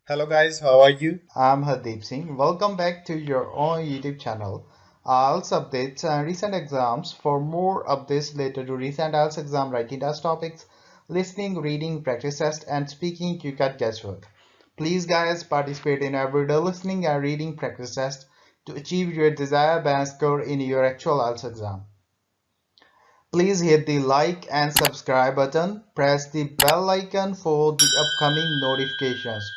Hello guys, how are you? I'm Hardeep Singh. Welcome back to your own YouTube channel. IELTS updates and recent exams. For more updates related to recent IELTS exam writing test topics, listening, reading, practice test, and speaking, you got guesswork. Please, guys, participate in everyday listening and reading practice test to achieve your desired band score in your actual IELTS exam. Please hit the like and subscribe button. Press the bell icon for the upcoming notifications.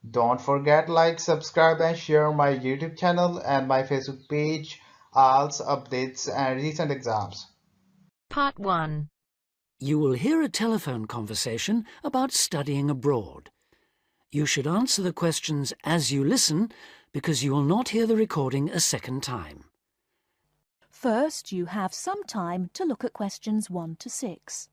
Don't forget like, subscribe and share my YouTube channel and my Facebook page, IELTS updates and recent exams. Part 1. You will hear a telephone conversation about studying abroad. You should answer the questions as you listen because you will not hear the recording a second time. First, you have some time to look at questions 1 to 6.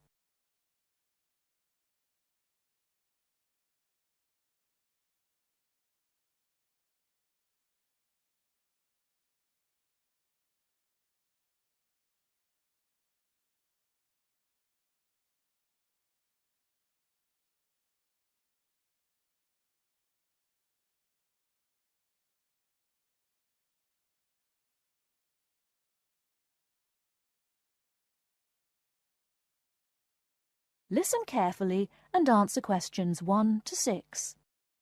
Listen carefully and answer questions 1 to 6.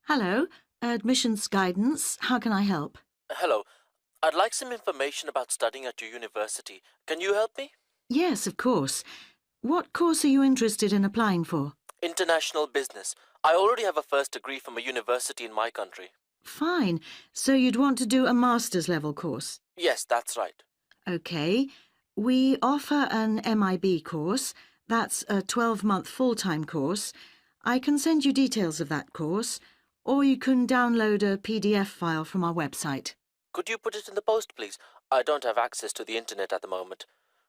Hello, admissions guidance. How can I help? Hello. I'd like some information about studying at your university. Can you help me? Yes, of course. What course are you interested in applying for? International business. I already have a first degree from a university in my country. Fine. So you'd want to do a master's level course? Yes, that's right. OK. We offer an MIB course. That's a 12-month full-time course. I can send you details of that course, or you can download a PDF file from our website. Could you put it in the post, please? I don't have access to the internet at the moment.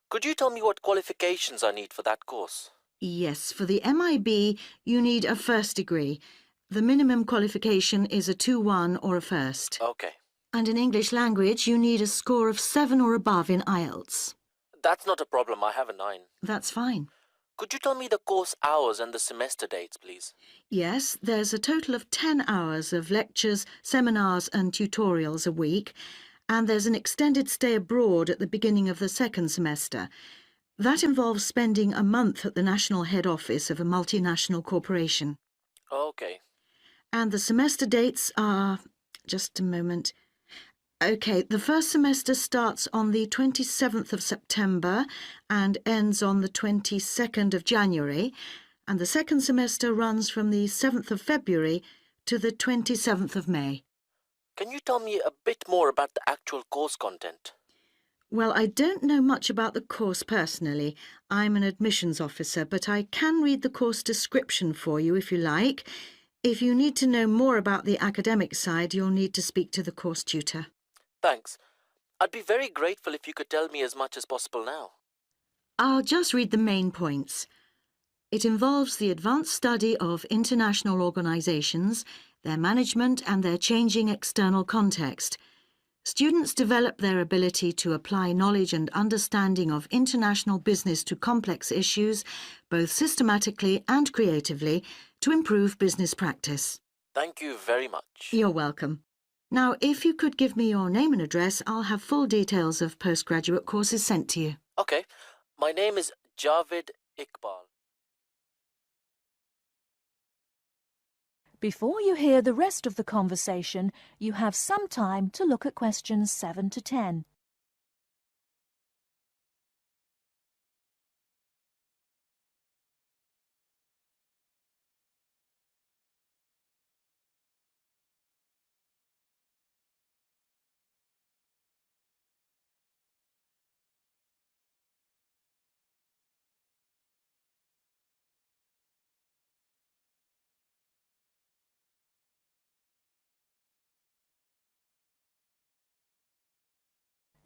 Could you tell me what qualifications I need for that course? Yes, for the MIB, you need a first degree. The minimum qualification is a 2-1 or a first. Okay. And in English language, you need a score of 7 or above in IELTS. That's not a problem. I have a 9. That's fine. Could you tell me the course hours and the semester dates, please? Yes, there's a total of 10 hours of lectures, seminars and tutorials a week, and there's an extended stay abroad at the beginning of the second semester. That involves spending a month at the national head office of a multinational corporation. Okay. And the semester dates are... just a moment... OK, the first semester starts on the 27th of September and ends on the 22nd of January, and the second semester runs from the 7th of February to the 27th of May. Can you tell me a bit more about the actual course content? Well, I don't know much about the course personally. I'm an admissions officer, but I can read the course description for you if you like. If you need to know more about the academic side, you'll need to speak to the course tutor. Thanks. I'd be very grateful if you could tell me as much as possible now. I'll just read the main points. It involves the advanced study of international organisations, their management and their changing external context. Students develop their ability to apply knowledge and understanding of international business to complex issues, both systematically and creatively, to improve business practice. Thank you very much. You're welcome. Now, if you could give me your name and address, I'll have full details of postgraduate courses sent to you. Okay. My name is Javed Iqbal. Before you hear the rest of the conversation, you have some time to look at questions 7 to 10.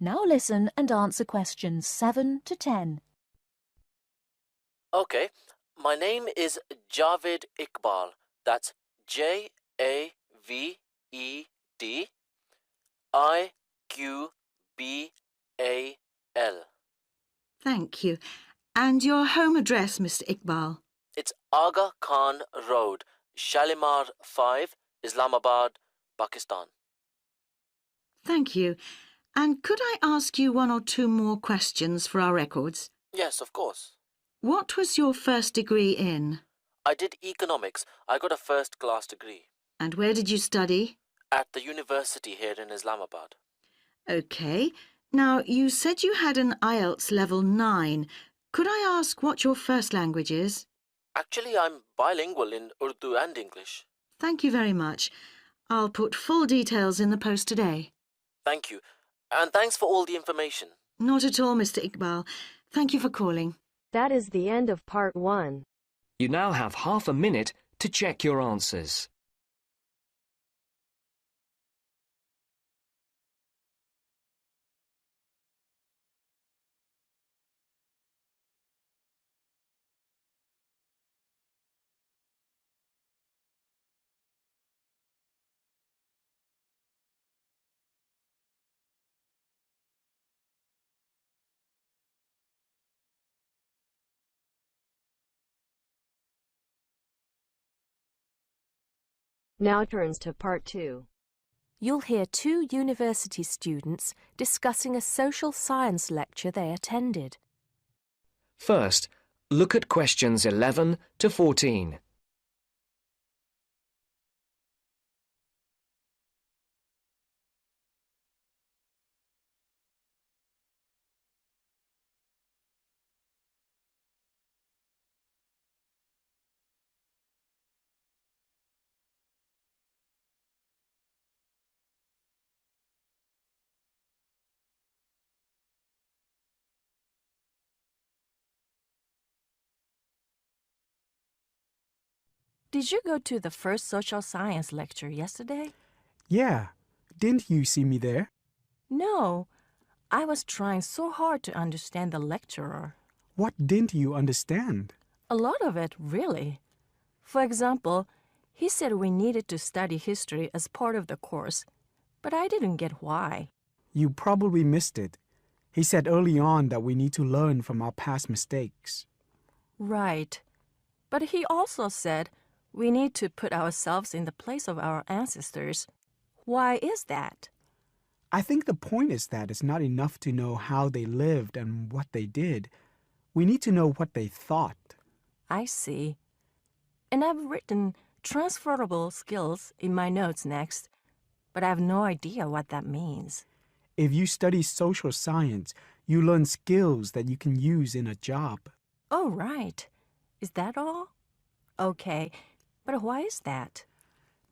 Now listen and answer questions 7 to 10. Okay. My name is Javed Iqbal. That's Javed Iqbal. Thank you. And your home address, Mr. Iqbal? It's Aga Khan Road, Shalimar 5, Islamabad, Pakistan. Thank you. And could I ask you one or two more questions for our records? Yes, of course. What was your first degree in? I did economics. I got a first-class degree. And where did you study? At the university here in Islamabad. OK. Now, you said you had an IELTS level 9. Could I ask what your first language is? Actually, I'm bilingual in Urdu and English. Thank you very much. I'll put full details in the post today. Thank you. And thanks for all the information. Not at all, Mr. Iqbal. Thank you for calling. That is the end of part 1. You now have half a minute to check your answers. Now turns to part 2. You'll hear 2 university students discussing a social science lecture they attended. First, look at questions 11 to 14. Did you go to the first social science lecture yesterday? Yeah. Didn't you see me there? No. I was trying so hard to understand the lecturer. What didn't you understand? A lot of it, really. For example, he said we needed to study history as part of the course, but I didn't get why. You probably missed it. He said early on that we need to learn from our past mistakes. Right. But he also said we need to put ourselves in the place of our ancestors. Why is that? I think the point is that it's not enough to know how they lived and what they did. We need to know what they thought. I see. And I've written transferable skills in my notes next, but I have no idea what that means. If you study social science, you learn skills that you can use in a job. Oh, right. Is that all? Okay, but why is that?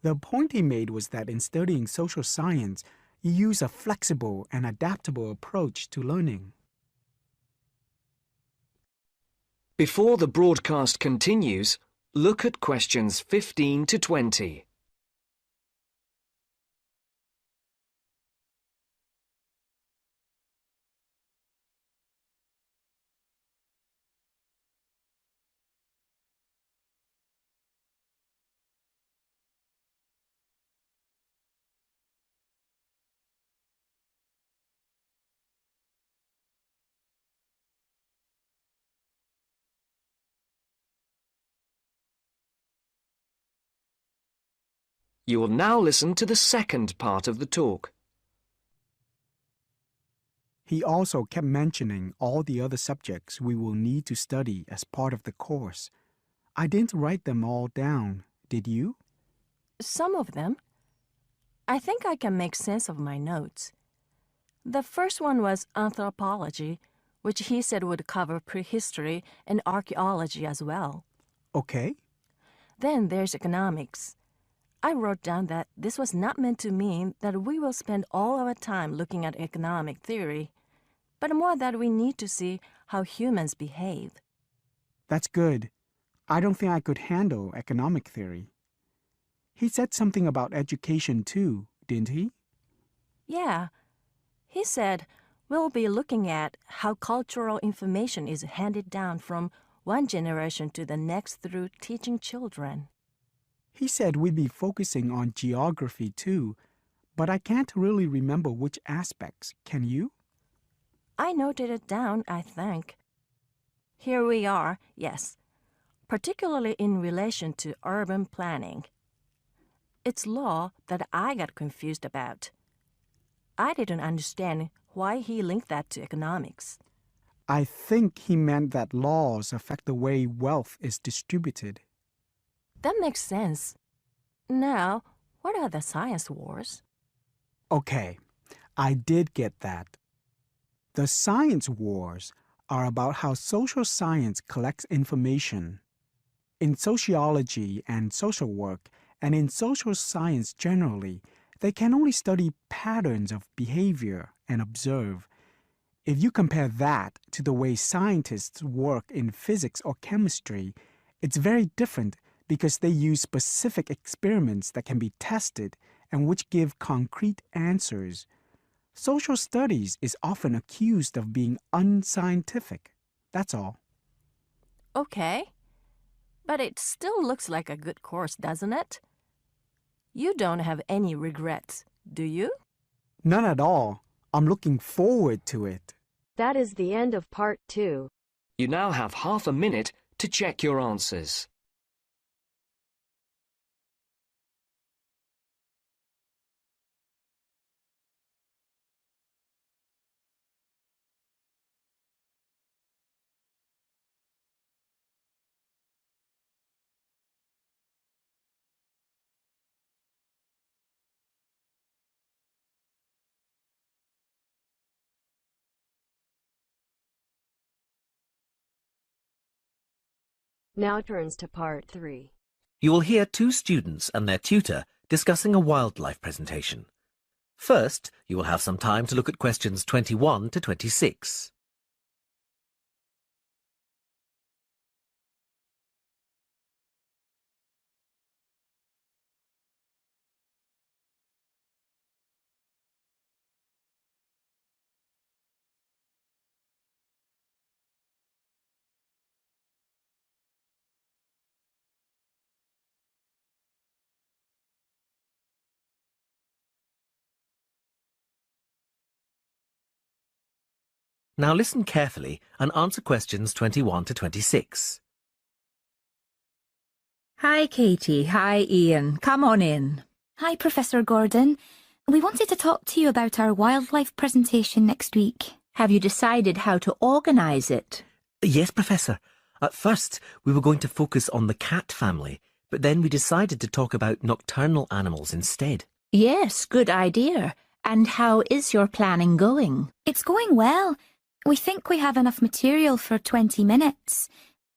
The point he made was that in studying social science, you use a flexible and adaptable approach to learning. Before the broadcast continues, look at questions 15 to 20. You will now listen to the second part of the talk. He also kept mentioning all the other subjects we will need to study as part of the course. I didn't write them all down, did you? Some of them. I think I can make sense of my notes. The first one was anthropology, which he said would cover prehistory and archaeology as well. Okay. Then there's economics. I wrote down that this was not meant to mean that we will spend all our time looking at economic theory, but more that we need to see how humans behave. That's good. I don't think I could handle economic theory. He said something about education too, didn't he? Yeah. He said we'll be looking at how cultural information is handed down from one generation to the next through teaching children. He said we'd be focusing on geography too, but I can't really remember which aspects. Can you? I noted it down, I think. Here we are, yes, particularly in relation to urban planning. It's law that I got confused about. I didn't understand why he linked that to economics. I think he meant that laws affect the way wealth is distributed. That makes sense. Now, what are the science wars? Okay, I did get that. The science wars are about how social science collects information. In sociology and social work, and in social science generally, they can only study patterns of behavior and observe. If you compare that to the way scientists work in physics or chemistry, it's very different because they use specific experiments that can be tested and which give concrete answers. Social studies is often accused of being unscientific. That's all. Okay. But it still looks like a good course, doesn't it? You don't have any regrets, do you? None at all. I'm looking forward to it. That is the end of part 2. You now have half a minute to check your answers. Now turns to part 3. You will hear two students and their tutor discussing a wildlife presentation. First, you will have some time to look at questions 21 to 26. Now listen carefully and answer questions 21 to 26. Hi, Katie. Hi, Ian. Come on in. Hi, Professor Gordon. We wanted to talk to you about our wildlife presentation next week. Have you decided how to organise it? Yes, Professor. At first, we were going to focus on the cat family, but then we decided to talk about nocturnal animals instead. Yes, good idea. And how is your planning going? It's going well. We think we have enough material for 20 minutes.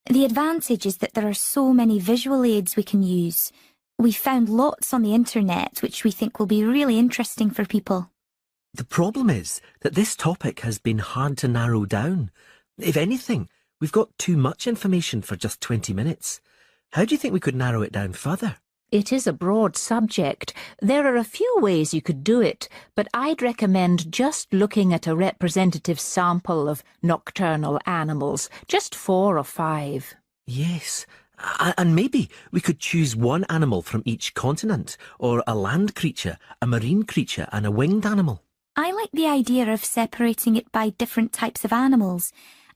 The advantage is that there are so many visual aids we can use. We found lots on the internet which we think will be really interesting for people. The problem is that this topic has been hard to narrow down. If anything, we've got too much information for just 20 minutes. How do you think we could narrow it down further? It is a broad subject. There are a few ways you could do it, but I'd recommend just looking at a representative sample of nocturnal animals, just 4 or 5. Yes, and maybe we could choose one animal from each continent, or a land creature, a marine creature, and a winged animal. I like the idea of separating it by different types of animals.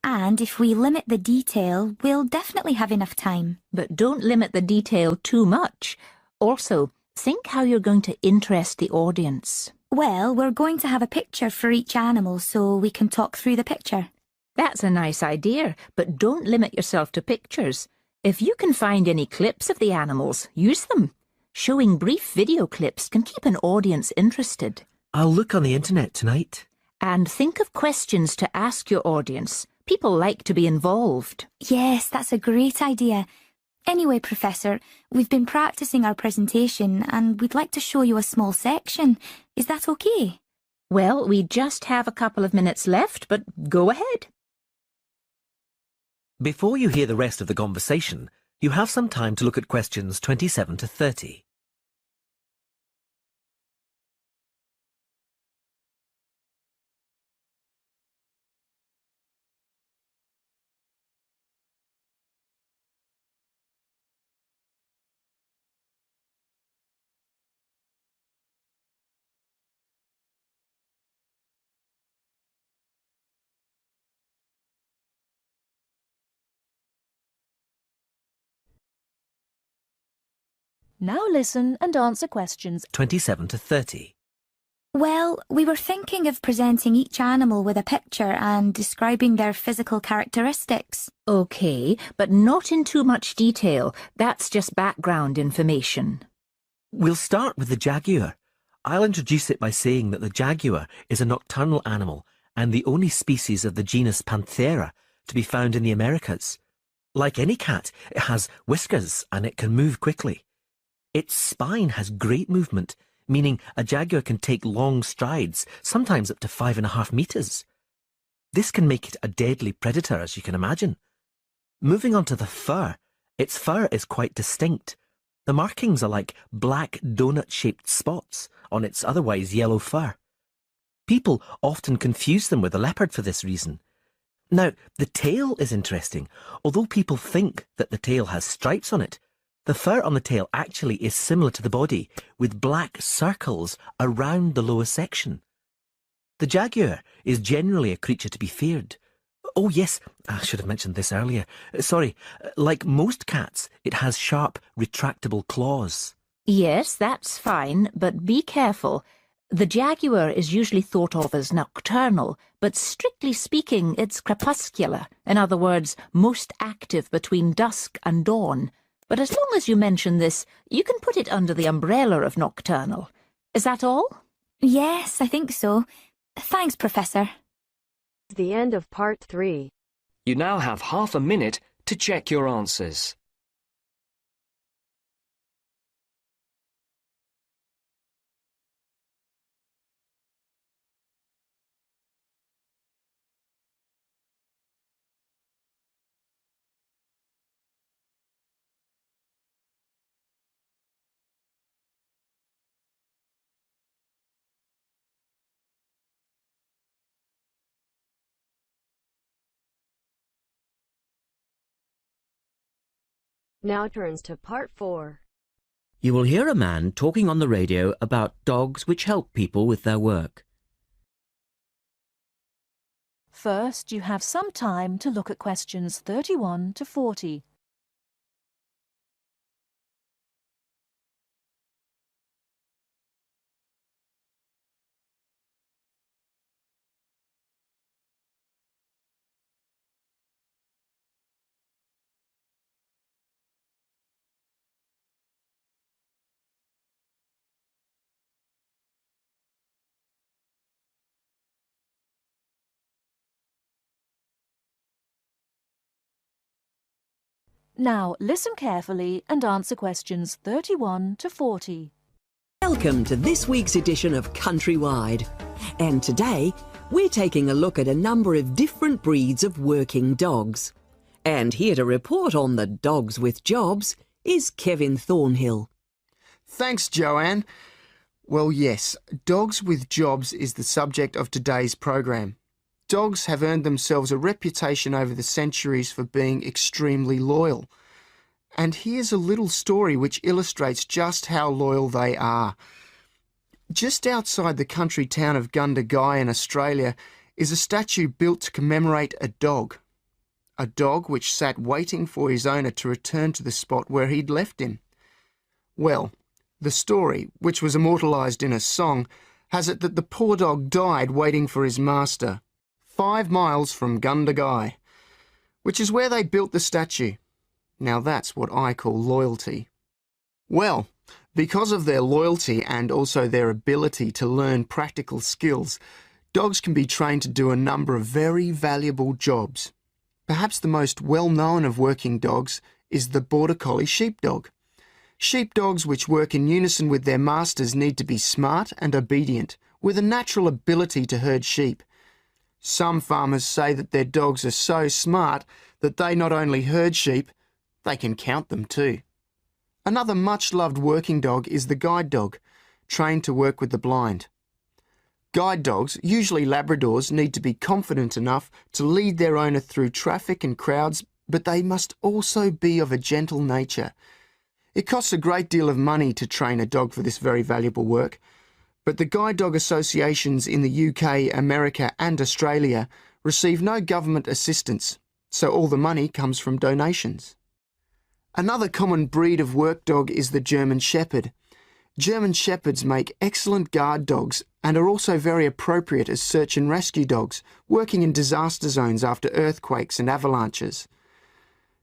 And if we limit the detail, we'll definitely have enough time. But don't limit the detail too much. Also, think how you're going to interest the audience. Well, we're going to have a picture for each animal so we can talk through the picture. That's a nice idea, but don't limit yourself to pictures. If you can find any clips of the animals, use them. Showing brief video clips can keep an audience interested. I'll look on the internet tonight. And think of questions to ask your audience. People like to be involved. Yes, that's a great idea. Anyway, Professor, we've been practicing our presentation and we'd like to show you a small section. Is that okay? Well, we just have a couple of minutes left, but go ahead. Before you hear the rest of the conversation, you have some time to look at questions 27 to 30. Now listen and answer questions 27 to 30. Well, we were thinking of presenting each animal with a picture and describing their physical characteristics. OK, but not in too much detail. That's just background information. We'll start with the jaguar. I'll introduce it by saying that the jaguar is a nocturnal animal and the only species of the genus Panthera to be found in the Americas. Like any cat, it has whiskers and it can move quickly. Its spine has great movement, meaning a jaguar can take long strides, sometimes up to 5.5 meters. This can make it a deadly predator, as you can imagine. Moving on to the fur, its fur is quite distinct. The markings are like black donut-shaped spots on its otherwise yellow fur. People often confuse them with a leopard for this reason. Now, the tail is interesting. Although people think that the tail has stripes on it, the fur on the tail actually is similar to the body, with black circles around the lower section. The jaguar is generally a creature to be feared. Oh yes, I should have mentioned this earlier. Sorry, like most cats, it has sharp, retractable claws. Yes, that's fine, but be careful. The jaguar is usually thought of as nocturnal, but strictly speaking, it's crepuscular. In other words, most active between dusk and dawn. But as long as you mention this, you can put it under the umbrella of nocturnal. Is that all? Yes, I think so. Thanks, Professor. The end of part 3. You now have half a minute to check your answers. Now turns to part 4. You will hear a man talking on the radio about dogs which help people with their work. First, you have some time to look at questions 31 to 40. Now, listen carefully and answer questions 31 to 40. Welcome to this week's edition of Countrywide. And today, we're taking a look at a number of different breeds of working dogs. And here to report on the dogs with jobs is Kevin Thornhill. Thanks, Joanne. Well, yes, dogs with jobs is the subject of today's program. Dogs have earned themselves a reputation over the centuries for being extremely loyal. And here's a little story which illustrates just how loyal they are. Just outside the country town of Gundagai in Australia is a statue built to commemorate a dog which sat waiting for his owner to return to the spot where he'd left him. Well, the story, which was immortalised in a song, has it that the poor dog died waiting for his master, 5 miles from Gundagai, which is where they built the statue. Now that's what I call loyalty. Well, because of their loyalty and also their ability to learn practical skills, dogs can be trained to do a number of very valuable jobs. Perhaps the most well-known of working dogs is the Border Collie sheepdog. Sheepdogs which work in unison with their masters need to be smart and obedient, with a natural ability to herd sheep. Some farmers say that their dogs are so smart that they not only herd sheep, they can count them too. Another much-loved working dog is the guide dog, trained to work with the blind. Guide dogs, usually Labradors, need to be confident enough to lead their owner through traffic and crowds, but they must also be of a gentle nature. It costs a great deal of money to train a dog for this very valuable work, but the guide dog associations in the UK, America and Australia receive no government assistance, so all the money comes from donations. Another common breed of work dog is the German Shepherd. German Shepherds make excellent guard dogs and are also very appropriate as search and rescue dogs, working in disaster zones after earthquakes and avalanches.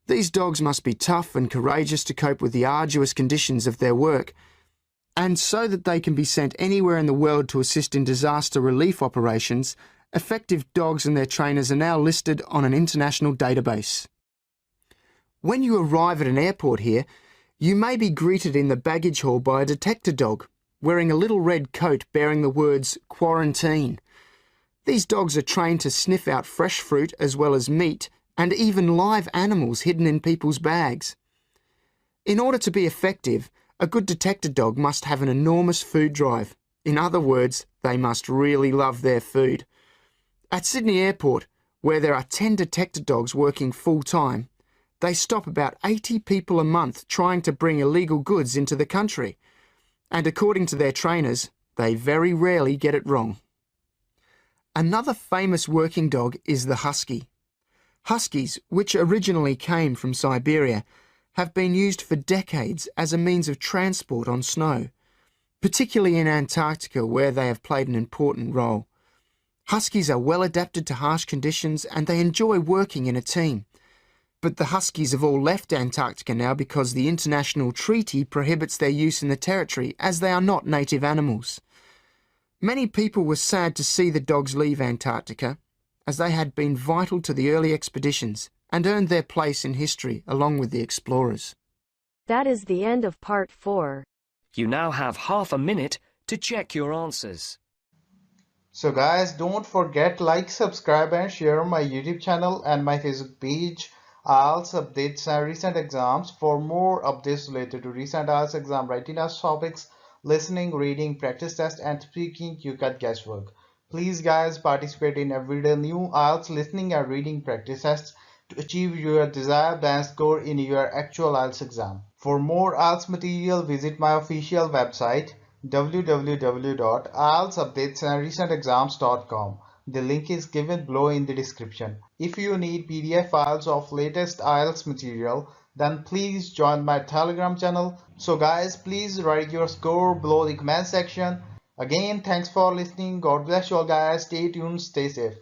These dogs must be tough and courageous to cope with the arduous conditions of their work, and so that they can be sent anywhere in the world to assist in disaster relief operations, effective dogs and their trainers are now listed on an international database. When you arrive at an airport here, you may be greeted in the baggage hall by a detector dog, wearing a little red coat bearing the words "Quarantine." These dogs are trained to sniff out fresh fruit as well as meat and even live animals hidden in people's bags. In order to be effective, a good detector dog must have an enormous food drive. In other words, they must really love their food. At Sydney Airport, where there are 10 detector dogs working full-time, they stop about 80 people a month trying to bring illegal goods into the country. And according to their trainers, they very rarely get it wrong. Another famous working dog is the husky. Huskies, which originally came from Siberia, have been used for decades as a means of transport on snow, particularly in Antarctica where they have played an important role. Huskies are well adapted to harsh conditions and they enjoy working in a team. But the huskies have all left Antarctica now because the international treaty prohibits their use in the territory as they are not native animals. Many people were sad to see the dogs leave Antarctica, as they had been vital to the early expeditions and earned their place in history along with the explorers. That is the end of part 4. You now have half a minute to check your answers. So guys, don't forget like, subscribe and share my YouTube channel and my Facebook page. IELTS updates and recent exams. For more updates related to recent IELTS exam writing test topics, listening, reading, practice test and speaking, you got guesswork. Please guys, participate in everyday new IELTS listening and reading practice tests to achieve your desired band score in your actual IELTS exam. For more IELTS material, visit my official website www.ieltsupdatesandrecentexams.com. The link is given below in the description. If you need PDF files of latest IELTS material, then please join my Telegram channel. So guys, please write your score below the comment section. Again, thanks for listening. God bless you all guys. Stay tuned, stay safe.